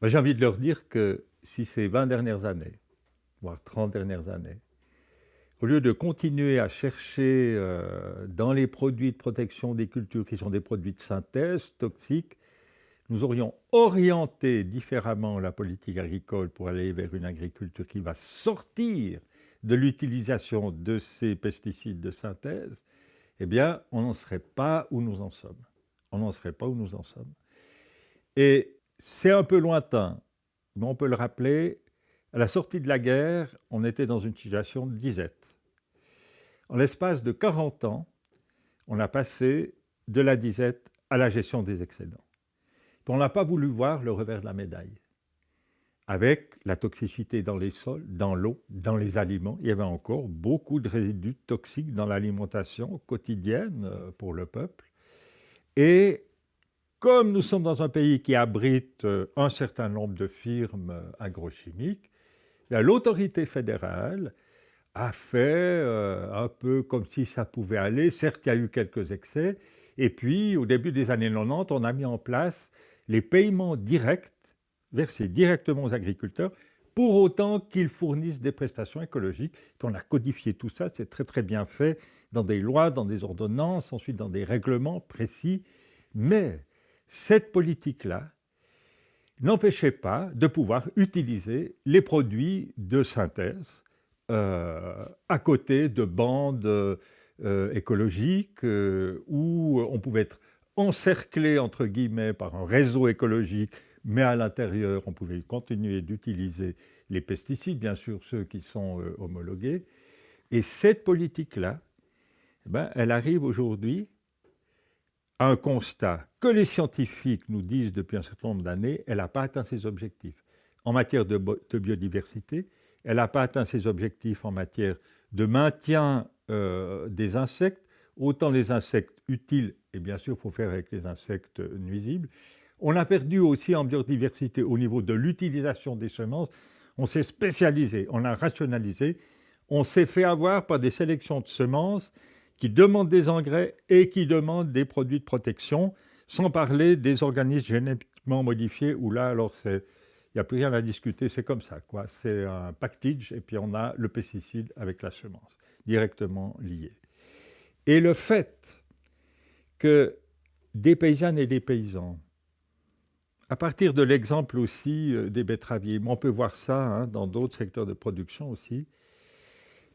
Moi, j'ai envie de leur dire que si ces 20 dernières années, voire 30 dernières années, au lieu de continuer à chercher dans les produits de protection des cultures qui sont des produits de synthèse toxiques, nous aurions orienté différemment la politique agricole pour aller vers une agriculture qui va sortir de l'utilisation de ces pesticides de synthèse, eh bien, on n'en serait pas où nous en sommes. On n'en serait pas où nous en sommes. Et c'est un peu lointain, mais on peut le rappeler, à la sortie de la guerre, on était dans une situation de disette. En l'espace de 40 ans, on a passé de la disette à la gestion des excédents. Puis on n'a pas voulu voir le revers de la médaille. Avec la toxicité dans les sols, dans l'eau, dans les aliments, il y avait encore beaucoup de résidus toxiques dans l'alimentation quotidienne pour le peuple. Et comme nous sommes dans un pays qui abrite un certain nombre de firmes agrochimiques, l'autorité fédérale a fait un peu comme si ça pouvait aller. Certes, il y a eu quelques excès. Et puis, au début des années 90, on a mis en place les paiements directs, versés directement aux agriculteurs, pour autant qu'ils fournissent des prestations écologiques. Puis on a codifié tout ça, c'est très très bien fait, dans des lois, dans des ordonnances, ensuite dans des règlements précis. Mais cette politique-là n'empêchait pas de pouvoir utiliser les produits de synthèse à côté de bandes écologiques où on pouvait être encerclé, entre guillemets, par un réseau écologique, mais à l'intérieur, on pouvait continuer d'utiliser les pesticides, bien sûr ceux qui sont homologués. Et cette politique-là, eh ben, elle arrive aujourd'hui à un constat que les scientifiques nous disent depuis un certain nombre d'années, elle n'a pas atteint ses objectifs. En matière de biodiversité, elle n'a pas atteint ses objectifs en matière de maintien des insectes, autant les insectes utiles, et bien sûr, il faut faire avec les insectes nuisibles. On a perdu aussi en biodiversité au niveau de l'utilisation des semences. On s'est spécialisé, on a rationalisé, on s'est fait avoir par des sélections de semences qui demandent des engrais et qui demandent des produits de protection, sans parler des organismes génétiquement modifiés, où là, alors, il n'y a plus rien à discuter, c'est comme ça, quoi. C'est un package, et puis on a le pesticide avec la semence, directement lié. Et le fait que des paysannes et des paysans, à partir de l'exemple aussi des betteraviers, mais on peut voir ça dans d'autres secteurs de production aussi,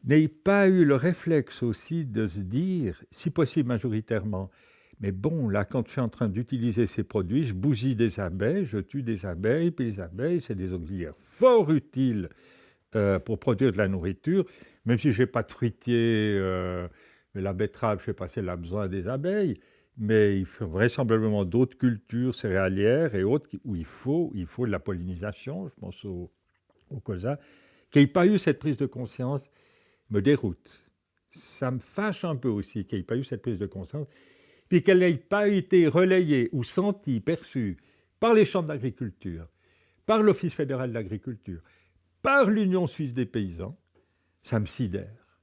n'aient pas eu le réflexe aussi de se dire, si possible majoritairement, mais bon, là, quand je suis en train d'utiliser ces produits, je bousille des abeilles, je tue des abeilles, puis les abeilles, c'est des auxiliaires fort utiles pour produire de la nourriture, même si je n'ai pas de fruitier, mais la betterave, je ne sais pas si elle a besoin des abeilles, mais il faut vraisemblablement d'autres cultures céréalières et autres où il faut de la pollinisation, je pense au colza, qui n'ait pas eu cette prise de conscience me déroute. Ça me fâche un peu aussi qu'il n'y ait pas eu cette prise de conscience, puis qu'elle n'ait pas été relayée ou sentie, perçue par les chambres d'agriculture, par l'Office fédéral de l'agriculture, par l'Union suisse des paysans. Ça me sidère.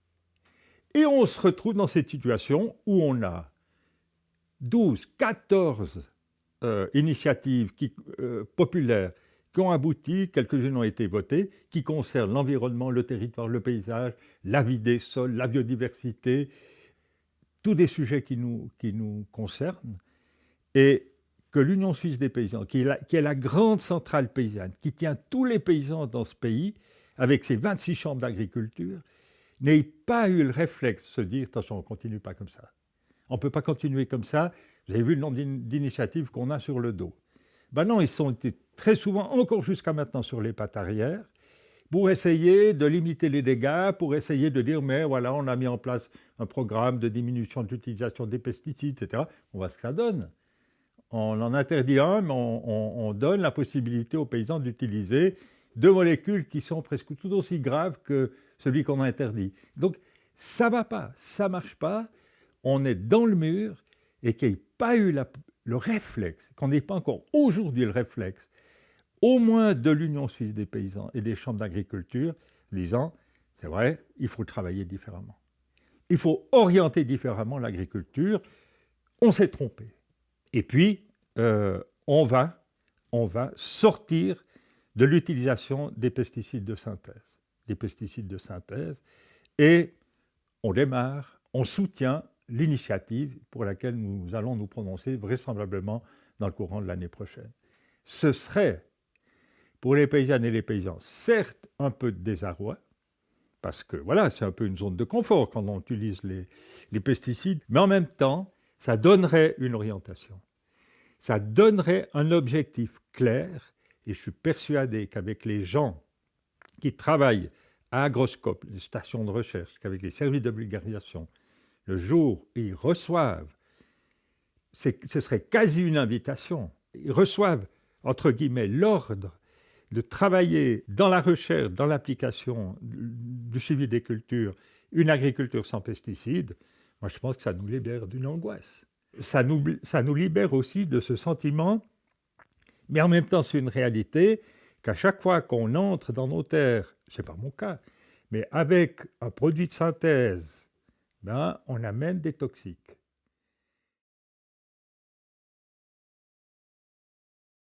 Et on se retrouve dans cette situation où on a 12, 14 initiatives populaires qui ont abouti, quelques-unes ont été votées, qui concernent l'environnement, le territoire, le paysage, la vie des sols, la biodiversité, tous des sujets qui nous concernent, et que l'Union suisse des paysans, qui est la grande centrale paysanne, qui tient tous les paysans dans ce pays, avec ses 26 chambres d'agriculture, n'ait pas eu le réflexe de se dire « attention, on ne continue pas comme ça ». On ne peut pas continuer comme ça. Vous avez vu le nombre d'initiatives qu'on a sur le dos. Ben non, ils sont été très souvent, encore jusqu'à maintenant, sur les pattes arrière, pour essayer de limiter les dégâts, pour essayer de dire, mais voilà, on a mis en place un programme de diminution de l'utilisation des pesticides, etc. On voit ce que ça donne. On en interdit un, mais on donne la possibilité aux paysans d'utiliser deux molécules qui sont presque tout aussi graves que celui qu'on a interdit. Donc, ça ne va pas, ça ne marche pas. On est dans le mur et qu'il n'y ait pas eu le réflexe, qu'on n'ait pas encore aujourd'hui le réflexe, au moins de l'Union suisse des paysans et des chambres d'agriculture, disant, c'est vrai, il faut travailler différemment. Il faut orienter différemment l'agriculture. On s'est trompé. Et puis, on va sortir de l'utilisation des pesticides de synthèse. Des pesticides de synthèse. Et on démarre, on soutient l'initiative pour laquelle nous allons nous prononcer vraisemblablement dans le courant de l'année prochaine. Ce serait, pour les paysannes et les paysans, certes un peu de désarroi, parce que voilà, c'est un peu une zone de confort quand on utilise les pesticides, mais en même temps, ça donnerait une orientation. Ça donnerait un objectif clair, et je suis persuadé qu'avec les gens qui travaillent à Agroscope, les stations de recherche, qu'avec les services de vulgarisation, le jour où ils reçoivent, ce serait quasi une invitation, ils reçoivent, entre guillemets, l'ordre de travailler dans la recherche, dans l'application du suivi des cultures, une agriculture sans pesticides, moi je pense que ça nous libère d'une angoisse. Ça nous libère aussi de ce sentiment, mais en même temps c'est une réalité, qu'à chaque fois qu'on entre dans nos terres, c'est pas mon cas, mais avec un produit de synthèse, ben, on amène des toxiques.